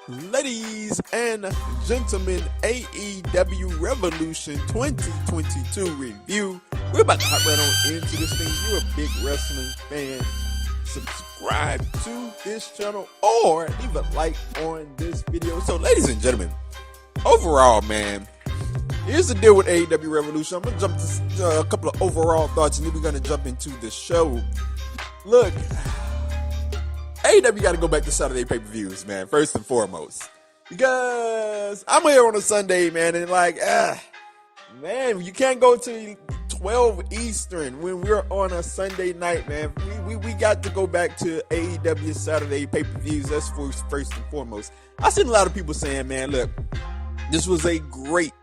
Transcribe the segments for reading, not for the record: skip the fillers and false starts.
Ladies and gentlemen, AEW Revolution 2022 review. We're about to hop right on into this thing. If you're a big wrestling fan, subscribe to this channel or leave a like on this video. So, ladies and gentlemen, overall, man, here's the deal with AEW Revolution. I'm going to jump to a couple of overall thoughts and then we're going to jump into the show. Look, AEW got to go back to Saturday pay-per-views, man, first and foremost. Because I'm here on a Sunday, man, and man, you can't go to 12 Eastern when we're on a Sunday night, man. We got to go back to AEW Saturday pay-per-views. That's first and foremost. I've seen a lot of people saying, man, look, this was a great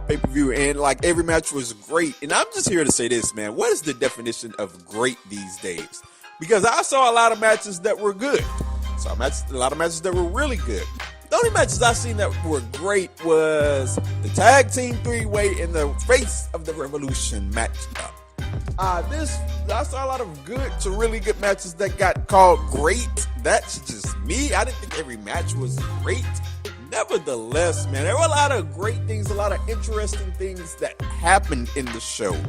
pay-per-view, and every match was great. And I'm just here to say this, man. What is the definition of great these days? Because I saw a lot of matches that were good. Saw a lot of matches that were really good. The only matches I seen that were great was the tag team three-way and the Face of the Revolution matchup. I saw a lot of good to really good matches that got called great. That's just me. I didn't think every match was great. Nevertheless, man, there were a lot of great things, a lot of interesting things that happened in the show.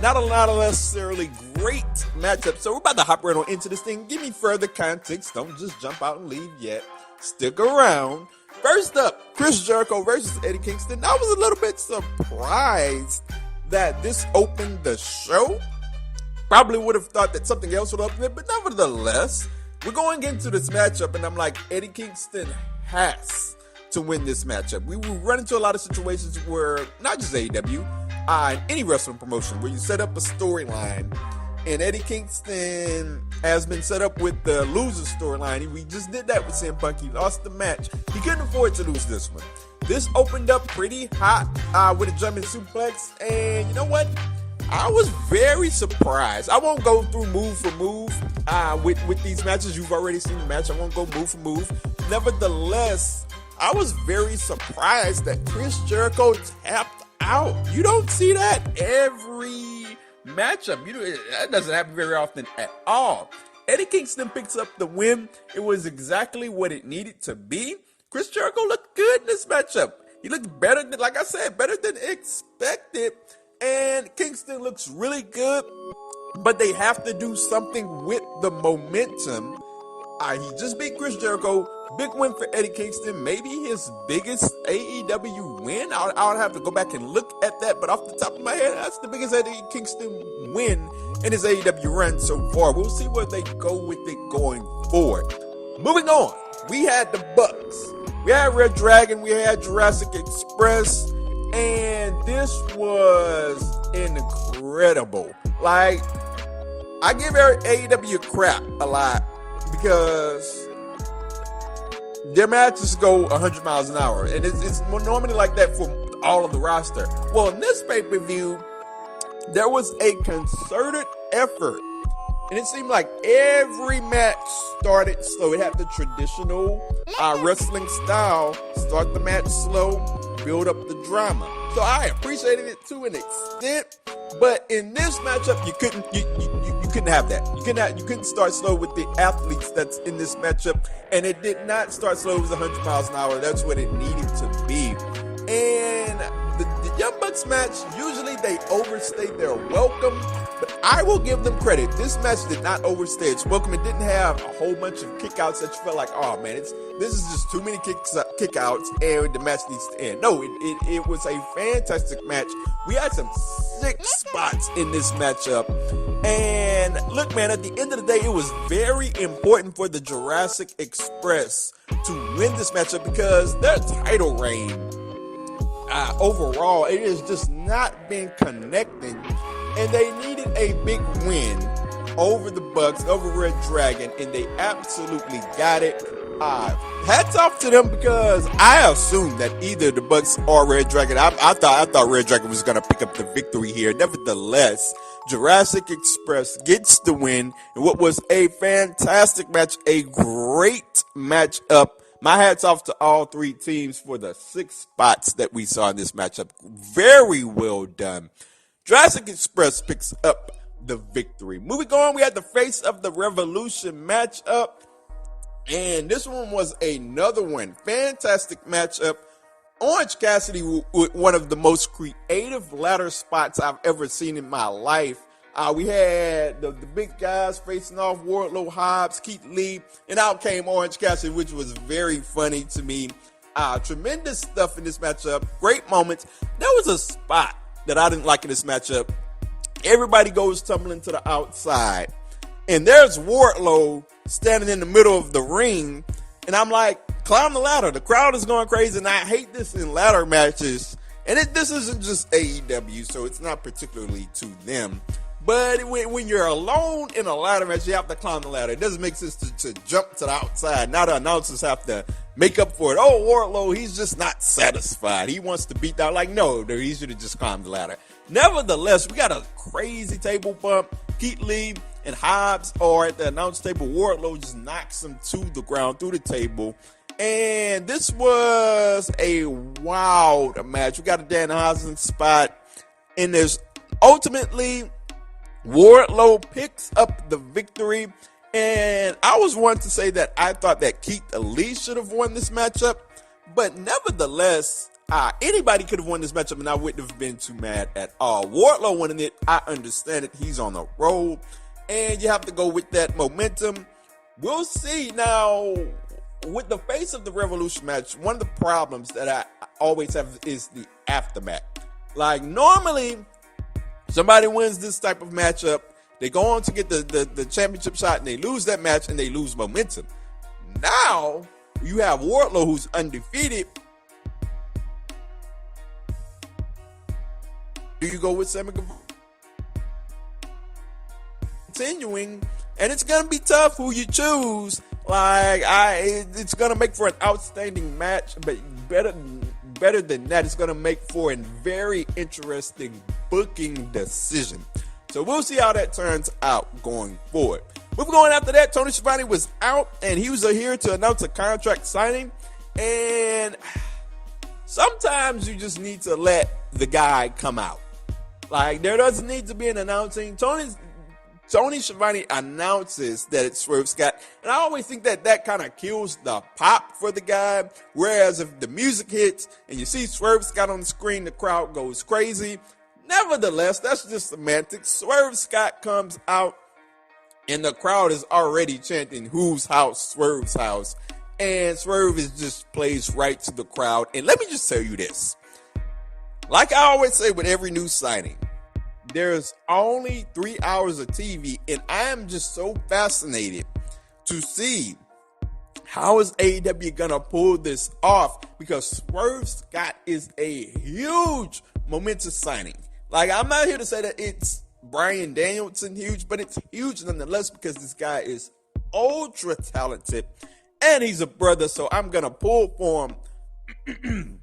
Not a lot of necessarily great matchups. So we're about to hop right on into this thing. Give me further context. Don't just jump out and leave yet. Stick around. First up, Chris Jericho versus Eddie Kingston. I was a little bit surprised that this opened the show. Probably would have thought that something else would open it, but nevertheless, we're going into this matchup, and I'm like, Eddie Kingston has to win this matchup. We will run into a lot of situations where, not just AEW, any wrestling promotion, where you set up a storyline, and Eddie Kingston has been set up with the loser storyline. We just did that with CM Punk. He lost the match. He couldn't afford to lose this one. This opened up pretty hot with a jumping suplex, and you know what? I was very surprised. I won't go through move for move with these matches. You've already seen the match. I won't go move for move. Nevertheless, I was very surprised that Chris Jericho tapped out. You don't see that every matchup. That doesn't happen very often at all. Eddie Kingston picks up the win. It was exactly what it needed to be. Chris Jericho looked good in this matchup. He looked better than, like I said, better than expected. And Kingston looks really good, but they have to do something with the momentum. He just beat Chris Jericho. Big win for Eddie Kingston. Maybe his biggest AEW win. I would have to go back and look at that. But off the top of my head, that's the biggest Eddie Kingston win in his AEW run so far. We'll see where they go with it going forward. Moving on, we had the Bucks. We had Redragon. We had Jurassic Express. And this was incredible. I give AEW crap a lot because their matches go 100 miles an hour, and it's normally like that for all of the roster. Well, in this pay-per-view, there was a concerted effort, and it seemed like every match started slow. It had the traditional wrestling style: start the match slow, build up the drama. So I appreciated it to an extent, but in this matchup, you couldn't have that. You couldn't start slow with the athletes that's in this matchup, and it did not start slow. It was 100 miles an hour. That's what it needed to be. And the Young Bucks match, usually they overstay their welcome, but I will give them credit. This match did not overstay its welcome. It didn't have a whole bunch of kickouts that you felt like, oh man, this is just too many kickouts and the match needs to end. No, it was a fantastic match. We had some sick spots in this matchup. And look, man, at the end of the day, it was very important for the Jurassic Express to win this matchup because their title reign, overall, it has just not been connecting, and they needed a big win over the Bucks, over Redragon, and they absolutely got it. Hats off to them because I assumed that either the Bucks or Redragon. I thought Redragon was going to pick up the victory here. Nevertheless, Jurassic Express gets the win in what was a fantastic match, a great matchup. My hats off to all three teams for the 6 spots that we saw in this matchup. Very well done. Jurassic Express picks up the victory. Moving on, we had the Face of the Revolution matchup. And this one was another one. Fantastic matchup. Orange Cassidy with one of the most creative ladder spots I've ever seen in my life. We had the big guys facing off, Wardlow, Hobbs, Keith Lee, and out came Orange Cassidy, which was very funny to me. Tremendous stuff in this matchup. Great moments. There was a spot that I didn't like in this matchup. Everybody goes tumbling to the outside, and there's Wardlow standing in the middle of the ring, and I'm like, climb the ladder. The crowd is going crazy, and I hate this in ladder matches. And this isn't just AEW, so it's not particularly to them. But when you're alone in a ladder match, you have to climb the ladder. It doesn't make sense to jump to the outside. Now the announcers have to make up for it. Oh, Wardlow, he's just not satisfied. He wants to beat down. Like, no, they're easier to just climb the ladder. Nevertheless, we got a crazy table bump. Keith Lee and Hobbs are at the announce table. Wardlow just knocks him to the ground through the table. And this was a wild match. We got a Danhausen spot. And there's ultimately Wardlow picks up the victory. And I was one to say that I thought that Keith Lee should have won this matchup. But nevertheless, anybody could have won this matchup and I wouldn't have been too mad at all. Wardlow winning it, I understand it. He's on the roll. And you have to go with that momentum. We'll see. Now, with the face of the Revolution match, one of the problems that I always have is the aftermath. Like, normally, somebody wins this type of matchup, they go on to get the championship shot, and they lose that match, and they lose momentum. Now, you have Wardlow, who's undefeated. Do you go with Sammy continuing? And it's going to be tough who you choose. Like, it's going to make for an outstanding match, but better than that, it's going to make for a very interesting booking decision. So we'll see how that turns out going forward. Moving on after that, Tony Schiavone was out, and he was here to announce a contract signing. And sometimes you just need to let the guy come out. Like, there doesn't need to be an announcing. Tony Schiavone announces that it's Swerve Scott, and I always think that kind of kills the pop for the guy, whereas if the music hits and you see Swerve Scott on the screen, the crowd goes crazy. Nevertheless, that's just semantics. Swerve Scott comes out, and the crowd is already chanting, "Whose house? Swerve's house." And Swerve just plays right to the crowd. And let me just tell you this. Like I always say with every new signing, there's only 3 hours of TV, and I am just so fascinated to see how is AEW gonna pull this off, because Swerve Scott is a huge momentous signing. Like, I'm not here to say that it's Brian Danielson huge, but it's huge nonetheless because this guy is ultra talented and he's a brother, so I'm gonna pull for him.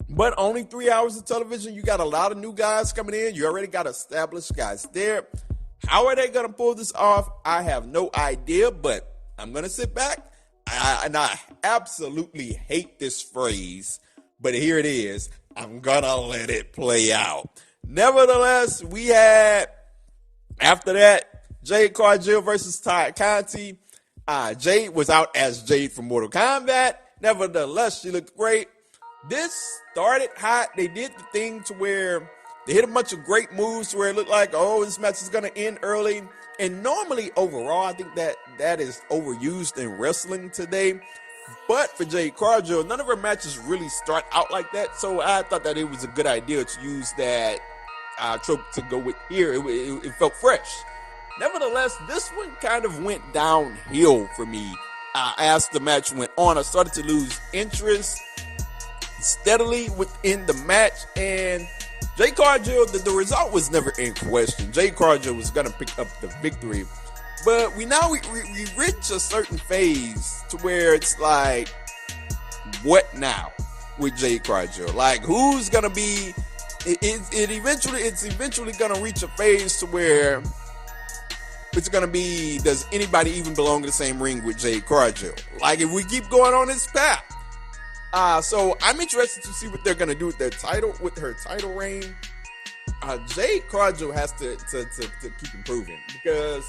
But only 3 hours of television. You got a lot of new guys coming in. You already got established guys there. How are they going to pull this off? I have no idea, but I'm going to sit back. And I absolutely hate this phrase, but here it is. I'm going to let it play out. Nevertheless, we had, after that, Jade Cargill versus Conti. Jade was out as Jade from Mortal Kombat. Nevertheless, she looked great. This started hot. They did the thing to where they hit a bunch of great moves to where it looked like, oh, this match is going to end early. And normally, overall, I think that is overused in wrestling today. But for Jade Cargill, none of her matches really start out like that. So I thought that it was a good idea to use that trope to go with here. It felt fresh. Nevertheless, this one kind of went downhill for me. As the match went on, I started to lose interest steadily within the match, and Jade Cargill, the result was never in question. Jade Cargill was going to pick up the victory, but we reach a certain phase to where it's like, what now with Jade Cargill? Like, who's going to be, it's eventually going to reach a phase to where it's going to be, does anybody even belong in the same ring with Jade Cargill? Like, if we keep going on this path. So I'm interested to see what they're going to do with her title reign. Jade Cargill has to keep improving, because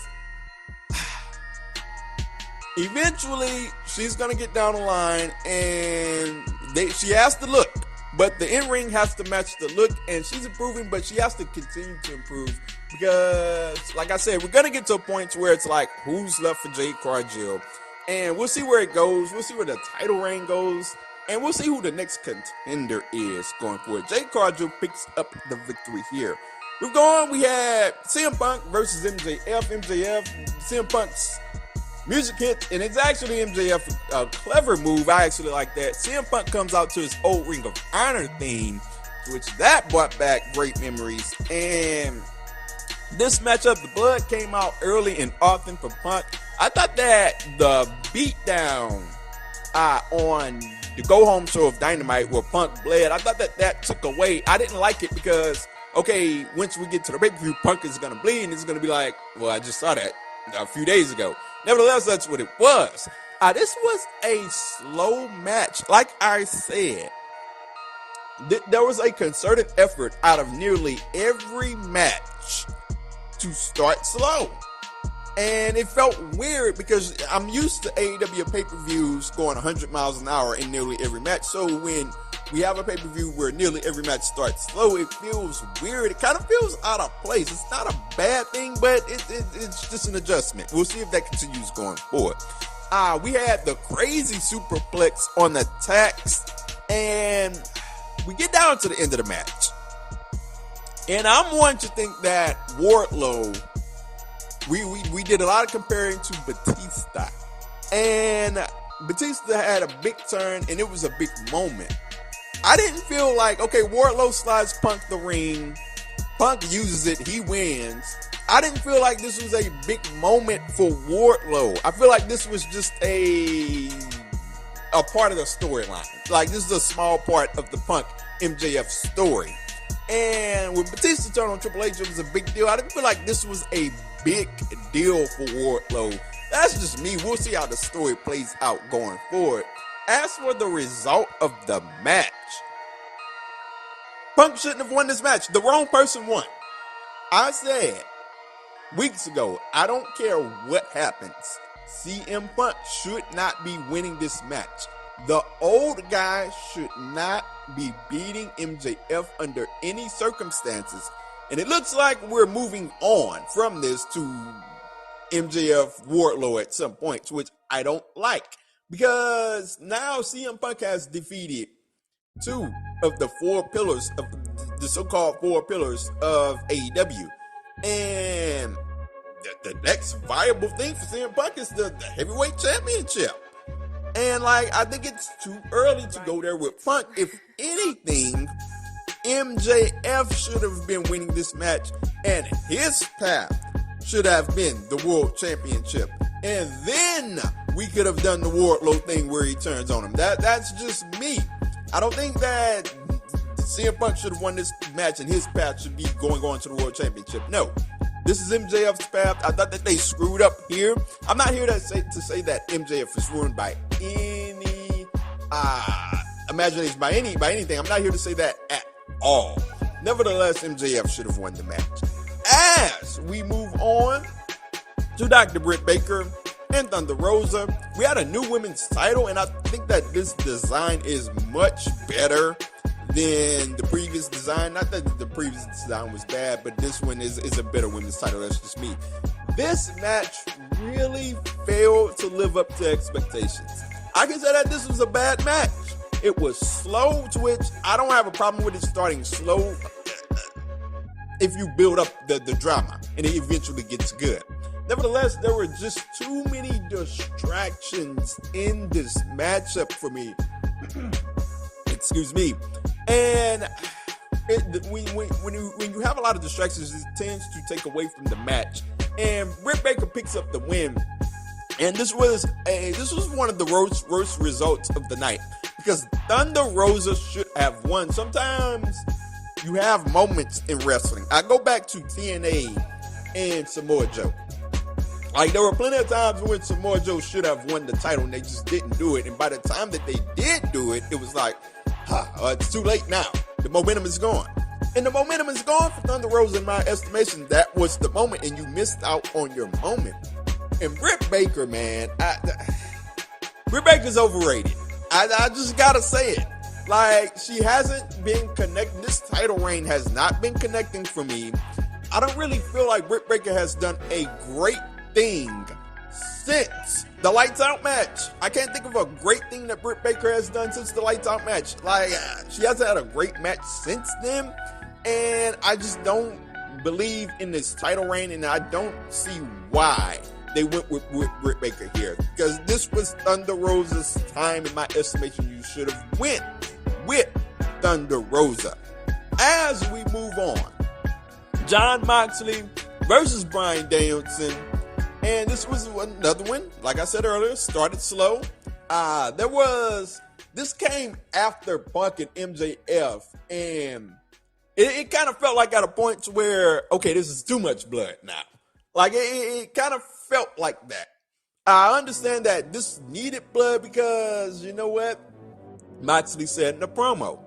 Eventually, she's going to get down the line, and she has to look. But the in-ring has to match the look, and she's improving, but she has to continue to improve. Because, like I said, we're going to get to a point where it's like, who's left for Jade Cargill? And we'll see where it goes. We'll see where the title reign goes. And we'll see who the next contender is going forward. Jade Cargill picks up the victory here. We had CM Punk versus MJF. CM Punk's music hit, and it's actually MJF a clever move. I actually like that. CM Punk comes out to his old Ring of Honor theme, which that brought back great memories. And this matchup, the blood came out early and often for Punk. I thought that the beatdown on the Go Home show of Dynamite where Punk bled, I thought that took away. I didn't like it because, okay, once we get to the pay-per-view, Punk is going to bleed, and it's going to be like, well, I just saw that a few days ago. Nevertheless, that's what it was. This was a slow match. Like I said, there was a concerted effort out of nearly every match to start slow. And it felt weird because I'm used to AEW pay-per-views going 100 miles an hour in nearly every match. So when we have a pay-per-view where nearly every match starts slow, it feels weird. It kind of feels out of place. It's not a bad thing, but it's just an adjustment. We'll see if that continues going forward. We had the crazy superplex on the tax, and we get down to the end of the match. And I'm one to think that Wardlow, we did a lot of comparing to Batista. And Batista had a big turn, and it was a big moment. I didn't feel like, okay, Wardlow slides Punk the ring. Punk uses it. He wins. I didn't feel like this was a big moment for Wardlow. I feel like this was just a part of the storyline. Like, this is a small part of the Punk MJF story. And when Batista turned on Triple H, it was a big deal. I didn't feel like this was a big deal for Wardlow. That's just me. We'll see how the story plays out going forward. As for the result of the match, Punk shouldn't have won this match. The wrong person won. I said weeks ago, I don't care what happens, CM Punk should not be winning this match. The old guy should not be beating MJF under any circumstances. And it looks like we're moving on from this to MJF Wardlow at some point, which I don't like. Because now CM Punk has defeated two of the four pillars of the so-called four pillars of AEW. And the next viable thing for CM Punk is the heavyweight championship. And I think it's too early to go there with Punk. If anything, MJF should have been winning this match, and his path should have been the World Championship. And then we could have done the Wardlow thing where he turns on him. That's just me. I don't think that CM Punk should have won this match, and his path should be going on to the World Championship. No. This is MJF's path. I thought that they screwed up here. I'm not here to say that MJF is ruined by any imagination, by anything. I'm not here to say that at all. Nevertheless, MJF should have won the match. As we move on to Dr. Britt Baker and Thunder Rosa, we had a new women's title, and I think that this design is much better than the previous design. Not that the previous design was bad, but this one is a better women's title. That's just me. This match really failed to live up to expectations. I can say that this was a bad match. It was slow, to which I don't have a problem with it starting slow if you build up the drama and it eventually gets good. Nevertheless, there were just too many distractions in this matchup for me. Excuse me. And when you have a lot of distractions, it tends to take away from the match. And Britt Baker picks up the win. And this was one of the worst results of the night, because Thunder Rosa should have won. Sometimes you have moments in wrestling. I go back to TNA and Samoa Joe. There were plenty of times when Samoa Joe should have won the title and they just didn't do it. And by the time that they did do it, it was like, it's too late now. The momentum is gone. And the momentum is gone for Thunder Rosa in my estimation. That was the moment, and you missed out on your moment. And Britt Baker, man, Britt Baker's overrated. I just gotta say it. Like, she hasn't been connecting. This title reign has not been connecting for me. I don't really feel like Britt Baker has done a great thing since the Lights Out match. I can't think of a great thing that Britt Baker has done since the Lights Out match. Like, she hasn't had a great match since then. And I just don't believe in this title reign, and I don't see why they went with Britt Baker here. Because this was Thunder Rosa's time. In my estimation, you should have went with Thunder Rosa. As we move on, Jon Moxley versus Bryan Danielson. And this was another one, like I said earlier, started slow. This came after Punk and MJF, and it kind of felt like at a point where, okay, this is too much blood now. Like, it kind of felt like that. I understand that this needed blood because, you know what? Moxley said in the promo,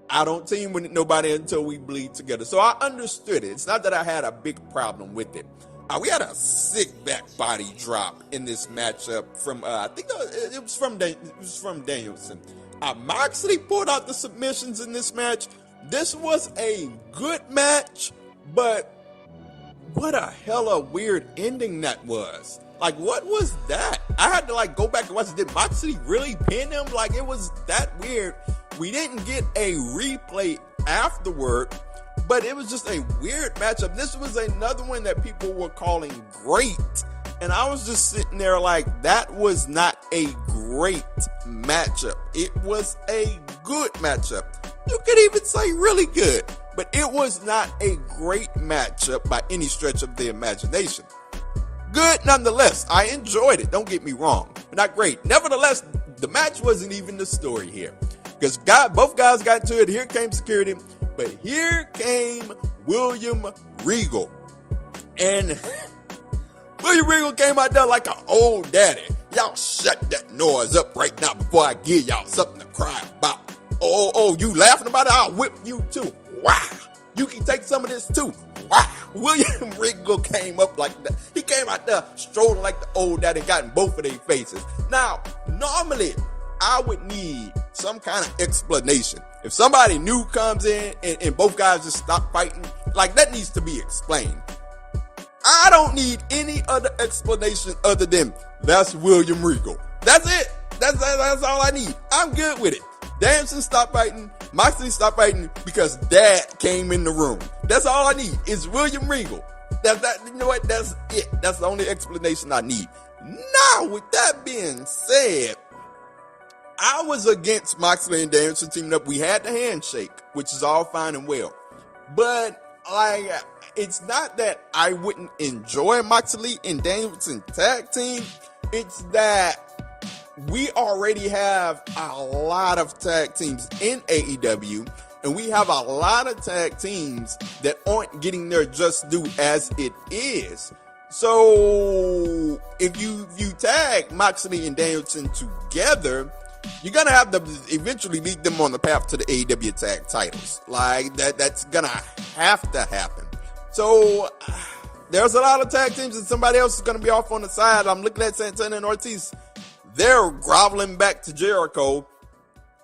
I don't team with nobody until we bleed together. So I understood it. It's not that I had a big problem with it. We had a sick back body drop in this matchup from, I think it was from Danielson. Moxley pulled out the submissions in this match. This was a good match, but what a hella weird ending that was. Like, what was that? I had to go back and watch it. Did Moxley really pin him? Like, it was that weird. We didn't get a replay afterward, but it was just a weird matchup. This was another one that people were calling great. And I was just sitting there like, that was not a great matchup. It was a good matchup. You could even say really good, but it was not a great matchup by any stretch of the imagination. Good nonetheless. I enjoyed it. Don't get me wrong, but not great. Nevertheless, the match wasn't even the story here, because both guys got into it. Here came security, but here came William Regal, and William Regal came out there like an old daddy. Y'all shut that noise up right now before I give y'all something to cry about. Oh, you laughing about it? I'll whip you too. Wow. You can take some of this too. Wow. William Regal came up like that. He came out there strolling like the old daddy, got in both of their faces. Now, normally, I would need some kind of explanation. If somebody new comes in and both guys just stop fighting, like, that needs to be explained. I don't need any other explanation other than that's William Regal. That's it. That's all I need. I'm good with it. Danielson stopped fighting. Moxley stopped fighting because Dad came in the room. That's all I need. Is William Regal. You know what? That's it. That's the only explanation I need. Now, with that being said, I was against Moxley and Danielson teaming up. We had the handshake, which is all fine and well. But, it's not that I wouldn't enjoy Moxley and Danielson tag team. It's that we already have a lot of tag teams in AEW, and we have a lot of tag teams that aren't getting their just due as it is. So if you tag Moxley and Danielson together, you're gonna have to eventually lead them on the path to the AEW tag titles. Like, that's gonna have to happen. So there's a lot of tag teams, and somebody else is gonna be off on the side. I'm looking at Santana and Ortiz. They're groveling back to Jericho.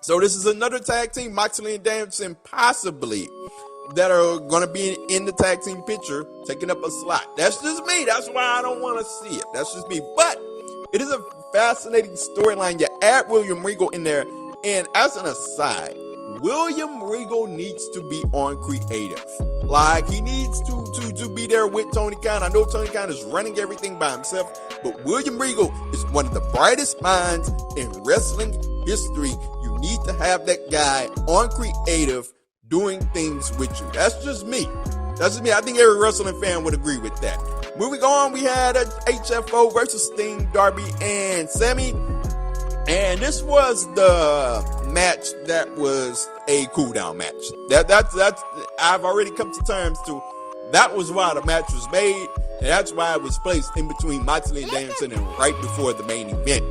So this is another tag team, Moxley and Danielson, possibly, that are going to be in the tag team picture, taking up a slot. That's just me. That's why I don't want to see it. That's just me. But it is a fascinating storyline. You add William Regal in there. And as an aside, William Regal needs to be on creative. Like, he needs to be there with Tony Khan. I know Tony Khan is running everything by himself, but William Regal is one of the brightest minds in wrestling history. You need to have that guy on creative doing things with you. That's just me. That's just me. I think every wrestling fan would agree with that. Moving on, we had a HFO versus Sting, Darby, and Sammy. And this was the match that was a cool-down match. That's I've already come to terms to. That was why the match was made, and that's why it was placed in between Moxley and Danielson and right before the main event.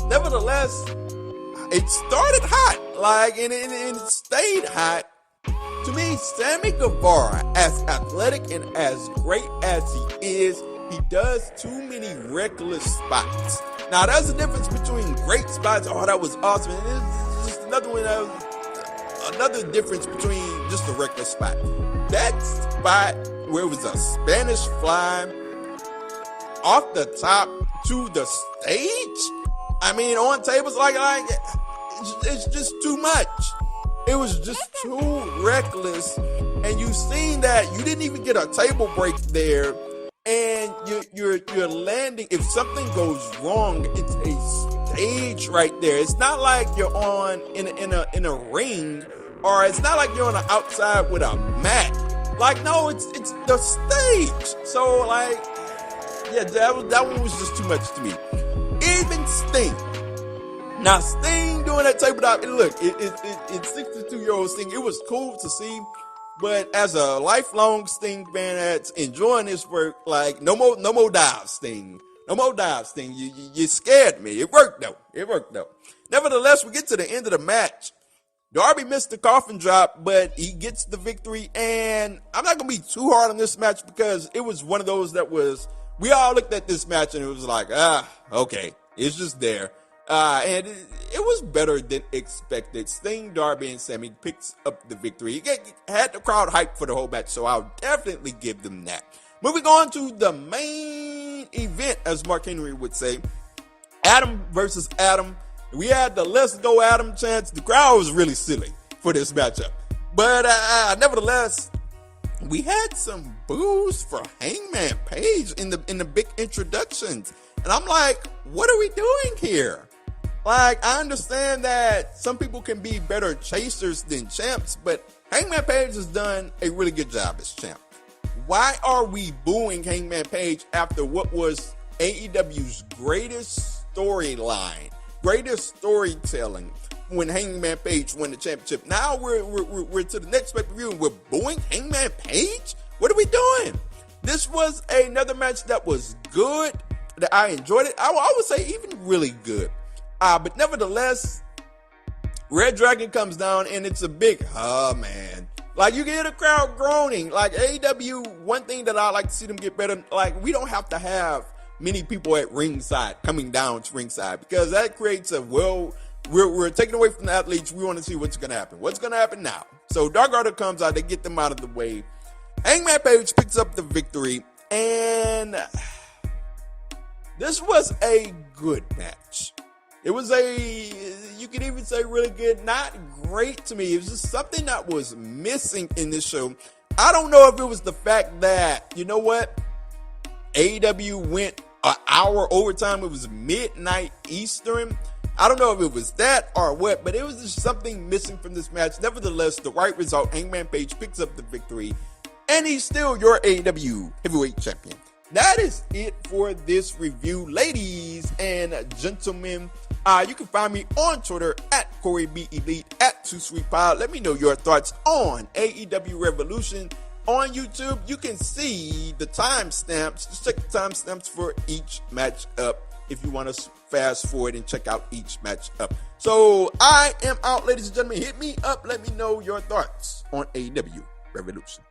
Nevertheless, it started hot, and it stayed hot. To me, Sammy Guevara, as athletic and as great as he is, he does too many reckless spots. Now, there's a difference between great spots. Oh, that was awesome. And it's just another one. Another difference between just a reckless spot. That spot where it was a Spanish fly off the top to the stage. I mean, on tables like it's just too much. It was just too reckless, and you seen that you didn't even get a table break there, and you're landing. If something goes wrong, it's a stage right there. It's not like you're on in a ring, or it's not like you're on the outside with a mat. Like, no, it's the stage. So like, yeah, that one was just too much to me. Even Sting. Now, Sting doing that tabletop, and look, it's 62-year-old Sting. It was cool to see, but as a lifelong Sting fan that's enjoying this work, like, no more dives, Sting. No more dives, Sting. You scared me. It worked, though. Nevertheless, we get to the end of the match. Darby missed the coffin drop, but he gets the victory, and I'm not going to be too hard on this match because it was one of those that was, we all looked at this match and it was like, okay, it's just there. And it was better than expected. Sting, Darby, and Sammy picks up the victory. He had the crowd hyped for the whole match, so I'll definitely give them that. Moving on to the main event, as Mark Henry would say, Adam versus Adam. We had the Let's Go Adam chants. The crowd was really silly for this matchup. But nevertheless, we had some boos for Hangman Page in the big introductions. And I'm like, what are we doing here? Like, I understand that some people can be better chasers than champs, but Hangman Page has done a really good job as champ. Why are we booing Hangman Page after what was AEW's greatest storyline, greatest storytelling when Hangman Page won the championship? Now we're to the next pay-per-view and we're booing Hangman Page? What are we doing? This was another match that was good, that I enjoyed it. I would say even really good. But nevertheless, Redragon comes down and it's a big, man. Like, you get a crowd groaning. Like, AEW, one thing that I like to see them get better, like, we don't have to have many people at ringside coming down to ringside because that creates we're taking away from the athletes. We want to see what's going to happen. What's going to happen now? So Dark Order comes out. They get them out of the way. Hangman Page picks up the victory. And this was a good match. It was you could even say really good, not great to me. It was just something that was missing in this show. I don't know if it was the fact that, you know what? AEW went an hour overtime. It was midnight Eastern. I don't know if it was that or what, but it was just something missing from this match. Nevertheless, the right result, Hangman Page picks up the victory, and he's still your AEW heavyweight champion. That is it for this review, ladies and gentlemen. You can find me on Twitter at Corey B. Elite, at Too Sweet Pod. Let me know your thoughts on AEW Revolution. On YouTube, you can see the timestamps. Just check the timestamps for each match up if you want to fast forward and check out each match up. So I am out, ladies and gentlemen. Hit me up. Let me know your thoughts on AEW Revolution.